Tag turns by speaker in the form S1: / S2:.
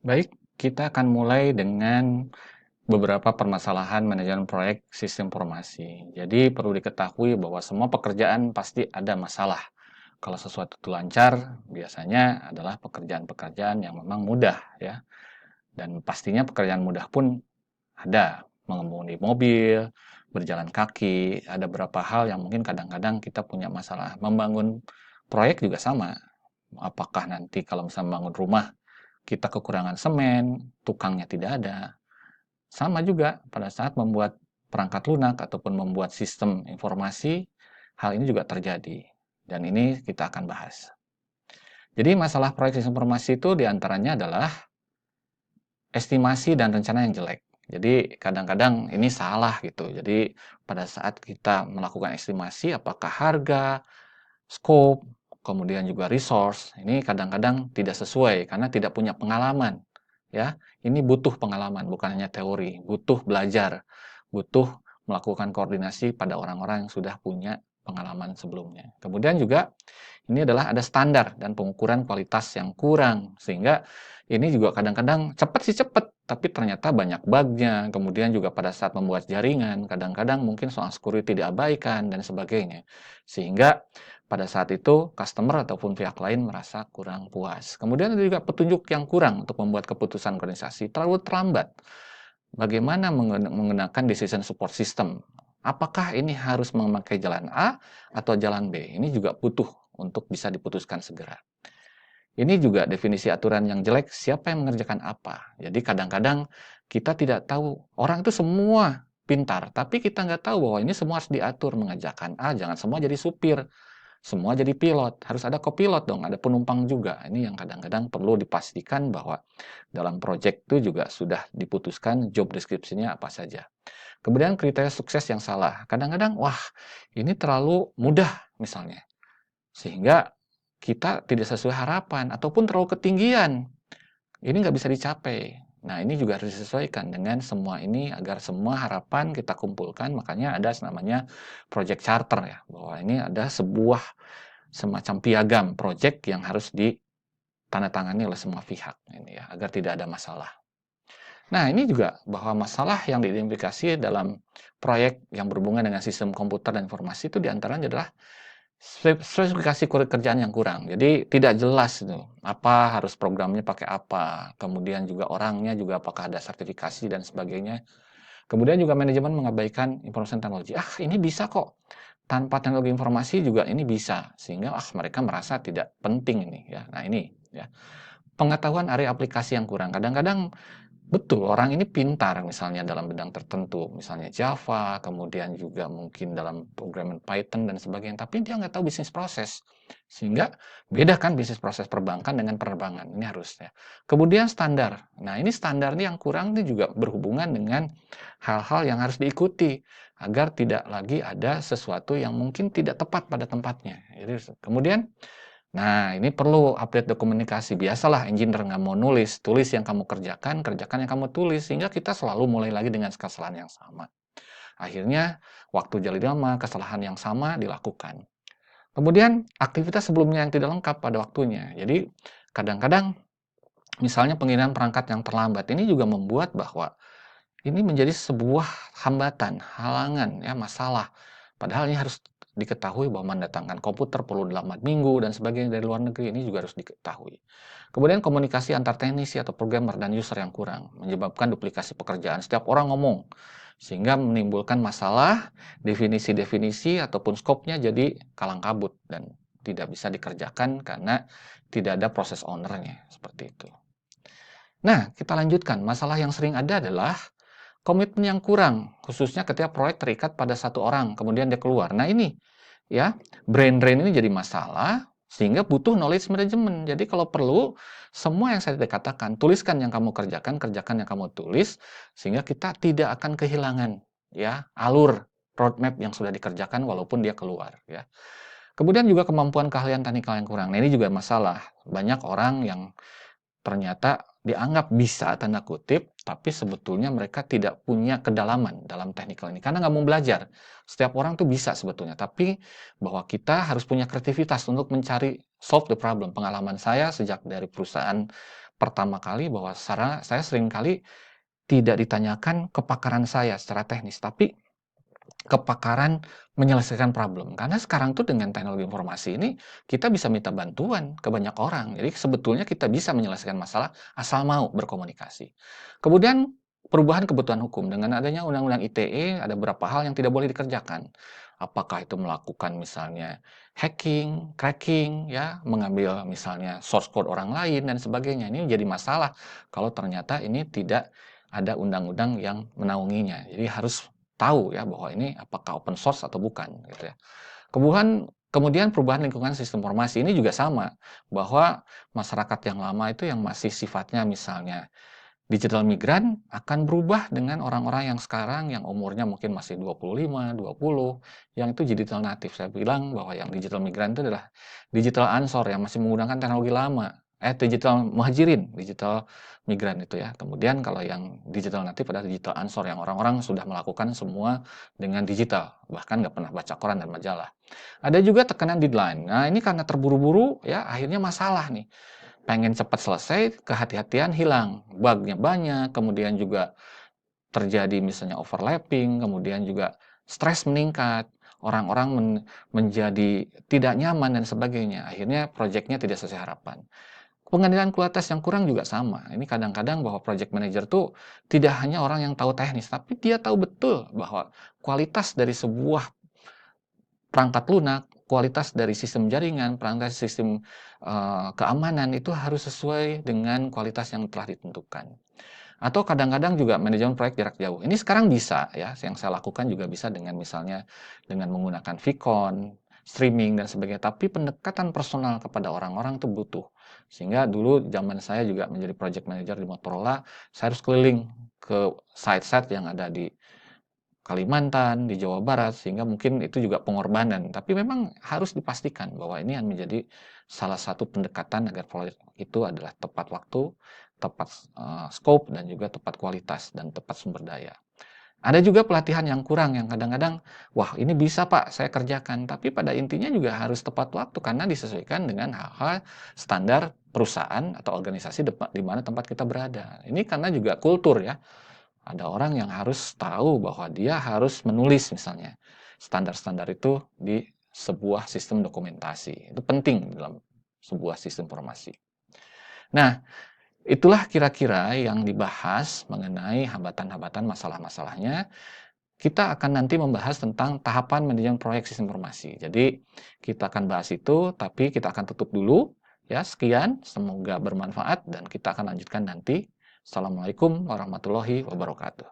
S1: Baik, kita akan mulai dengan beberapa permasalahan manajemen proyek sistem informasi. Jadi perlu diketahui bahwa semua pekerjaan pasti ada masalah. Kalau sesuatu itu lancar, biasanya adalah pekerjaan-pekerjaan yang memang mudah ya. Dan pastinya pekerjaan mudah pun ada. Mengemudi mobil, berjalan kaki, ada beberapa hal yang mungkin kadang-kadang kita punya masalah. Membangun proyek juga sama. Apakah nanti kalau misalnya membangun rumah, kita kekurangan semen, tukangnya tidak ada. Sama juga pada saat membuat perangkat lunak ataupun membuat sistem informasi, hal ini juga terjadi. Dan ini kita akan bahas. Jadi masalah proyek sistem informasi itu diantaranya adalah estimasi dan rencana yang jelek. Jadi kadang-kadang ini salah gitu. Jadi pada saat kita melakukan estimasi apakah harga, scope, kemudian juga resource, ini kadang-kadang tidak sesuai karena tidak punya pengalaman. Ya, ini butuh pengalaman, bukan hanya teori, butuh belajar, butuh melakukan koordinasi pada orang-orang yang sudah punya pengalaman sebelumnya. Kemudian juga ini adalah ada standar dan pengukuran kualitas yang kurang, sehingga ini juga kadang-kadang cepat sih cepat, tapi ternyata banyak bugnya. Kemudian juga pada saat membuat jaringan, kadang-kadang mungkin soal security diabaikan dan sebagainya. Sehingga pada saat itu customer ataupun pihak lain merasa kurang puas. Kemudian ada juga petunjuk yang kurang untuk membuat keputusan organisasi, terlalu terlambat. Bagaimana menggunakan decision support system? Apakah ini harus memakai jalan A atau jalan B? Ini juga butuh untuk bisa diputuskan segera. Ini juga definisi aturan yang jelek, siapa yang mengerjakan apa. Jadi kadang-kadang kita tidak tahu, orang itu semua pintar, tapi kita nggak tahu bahwa ini semua harus diatur, mengerjakan A, jangan semua jadi supir, semua jadi pilot, harus ada kopilot dong, ada penumpang juga. Ini yang kadang-kadang perlu dipastikan bahwa dalam project itu juga sudah diputuskan job description-nya apa saja. Kemudian kriteria sukses yang salah. Kadang-kadang, wah ini terlalu mudah misalnya. Sehingga kita tidak sesuai harapan ataupun terlalu ketinggian. Ini nggak bisa dicapai. Nah, ini juga harus disesuaikan dengan semua ini agar semua harapan kita kumpulkan. Makanya ada namanya project charter ya, bahwa ini ada sebuah semacam piagam project yang harus ditandatangani oleh semua pihak ini ya, agar tidak ada masalah. Nah, ini juga bahwa masalah yang diidentifikasi dalam proyek yang berhubungan dengan sistem komputer dan informasi itu diantaranya adalah spesifikasi kerjaan yang kurang. Jadi tidak jelas itu, apa harus programnya pakai apa, kemudian juga orangnya juga apakah ada sertifikasi dan sebagainya. Kemudian juga manajemen mengabaikan informasi teknologi. Ah, ini bisa kok. Tanpa teknologi informasi juga ini bisa. Sehingga mereka merasa tidak penting ini ya. Nah, ini ya. Pengetahuan area aplikasi yang kurang. Kadang-kadang betul, orang ini pintar misalnya dalam bidang tertentu, misalnya Java, kemudian juga mungkin dalam programming Python dan sebagainya, tapi dia nggak tahu bisnis proses. Sehingga beda kan bisnis proses perbankan dengan penerbangan, ini harusnya. Kemudian standar. Nah, ini standar ini yang kurang ini juga berhubungan dengan hal-hal yang harus diikuti agar tidak lagi ada sesuatu yang mungkin tidak tepat pada tempatnya. Jadi, kemudian nah, ini perlu update dokumentasi. Biasalah engineer nggak mau nulis, tulis yang kamu kerjakan, kerjakan yang kamu tulis, sehingga kita selalu mulai lagi dengan kesalahan yang sama. Akhirnya, waktu jadi lama, kesalahan yang sama dilakukan. Kemudian, aktivitas sebelumnya yang tidak lengkap pada waktunya. Jadi, kadang-kadang, misalnya pengiriman perangkat yang terlambat, ini juga membuat bahwa ini menjadi sebuah hambatan, halangan, ya, masalah. Padahal ini harus diketahui bahwa mendatangkan komputer perlu 8 minggu dan sebagainya dari luar negeri, ini juga harus diketahui. Kemudian komunikasi antar teknisi atau programmer dan user yang kurang, menyebabkan duplikasi pekerjaan. Setiap orang ngomong, sehingga menimbulkan masalah, definisi-definisi ataupun skopnya jadi kalang kabut dan tidak bisa dikerjakan karena tidak ada proses owner-nya, seperti itu. Nah, kita lanjutkan. Masalah yang sering ada adalah komitmen yang kurang, khususnya ketika proyek terikat pada satu orang, kemudian dia keluar. Nah ini, ya, brain drain ini jadi masalah, sehingga butuh knowledge management. Jadi kalau perlu, semua yang saya katakan, tuliskan yang kamu kerjakan, kerjakan yang kamu tulis, sehingga kita tidak akan kehilangan, ya, alur roadmap yang sudah dikerjakan walaupun dia keluar, ya. Kemudian juga kemampuan keahlian teknikal yang kurang. Nah ini juga masalah. Banyak orang yang ternyata dianggap bisa, tanda kutip, tapi sebetulnya mereka tidak punya kedalaman dalam teknikal ini, karena nggak mau belajar. Setiap orang tuh bisa sebetulnya, tapi bahwa kita harus punya kreativitas untuk mencari solve the problem. Pengalaman saya sejak dari perusahaan pertama kali bahwa saya sering kali tidak ditanyakan kepakaran saya secara teknis, tapi kepakaran menyelesaikan problem. Karena sekarang tuh dengan teknologi informasi ini, kita bisa minta bantuan ke banyak orang. Jadi sebetulnya kita bisa menyelesaikan masalah asal mau berkomunikasi. Kemudian perubahan kebutuhan hukum. Dengan adanya Undang-Undang ITE, ada beberapa hal yang tidak boleh dikerjakan. Apakah itu melakukan misalnya hacking, cracking, ya, mengambil misalnya source code orang lain dan sebagainya. Ini jadi masalah kalau ternyata ini tidak ada undang-undang yang menaunginya. Jadi harus tahu ya bahwa ini apakah open source atau bukan gitu ya. Kemudian perubahan lingkungan sistem informasi ini juga sama, bahwa masyarakat yang lama itu yang masih sifatnya misalnya digital migran akan berubah dengan orang-orang yang sekarang yang umurnya mungkin masih 25, 20, yang itu digital native. Saya bilang bahwa yang digital migran itu adalah digital ansor yang masih menggunakan teknologi lama. Digital muhajirin, digital migran itu ya. Kemudian kalau yang digital native adalah digital ansor yang orang-orang sudah melakukan semua dengan digital, bahkan nggak pernah baca koran dan majalah. Ada juga tekanan deadline. Nah, ini karena terburu-buru ya akhirnya masalah nih. Pengen cepat selesai, kehati-hatian hilang, bug-nya banyak, kemudian juga terjadi misalnya overlapping, kemudian juga stres meningkat, orang-orang menjadi tidak nyaman dan sebagainya. Akhirnya proyeknya tidak sesuai harapan. Pengendalian kualitas yang kurang juga sama. Ini kadang-kadang bahwa project manager tuh tidak hanya orang yang tahu teknis, tapi dia tahu betul bahwa kualitas dari sebuah perangkat lunak, kualitas dari sistem jaringan, perangkat sistem keamanan itu harus sesuai dengan kualitas yang telah ditentukan. Atau kadang-kadang juga manajemen proyek jarak jauh. Ini sekarang bisa ya, yang saya lakukan juga bisa dengan misalnya dengan menggunakan Vicon, streaming dan sebagainya. Tapi pendekatan personal kepada orang-orang itu butuh. Sehingga dulu zaman saya juga menjadi project manager di Motorola, saya harus keliling ke site-site yang ada di Kalimantan, di Jawa Barat, sehingga mungkin itu juga pengorbanan. Tapi memang harus dipastikan bahwa ini akan menjadi salah satu pendekatan agar proyek itu adalah tepat waktu, tepat scope, dan juga tepat kualitas dan tepat sumber daya. Ada juga pelatihan yang kurang, yang kadang-kadang, wah ini bisa Pak, saya kerjakan. Tapi pada intinya juga harus tepat waktu, karena disesuaikan dengan hal-hal standar perusahaan atau organisasi di mana tempat kita berada. Ini karena juga kultur ya. Ada orang yang harus tahu bahwa dia harus menulis misalnya standar-standar itu di sebuah sistem dokumentasi. Itu penting dalam sebuah sistem informasi. Nah, itulah kira-kira yang dibahas mengenai hambatan-hambatan masalah-masalahnya. Kita akan nanti membahas tentang tahapan manajemen proyek sistem informasi. Jadi, kita akan bahas itu, tapi kita akan tutup dulu. Ya, sekian. Semoga bermanfaat dan kita akan lanjutkan nanti. Assalamualaikum warahmatullahi wabarakatuh.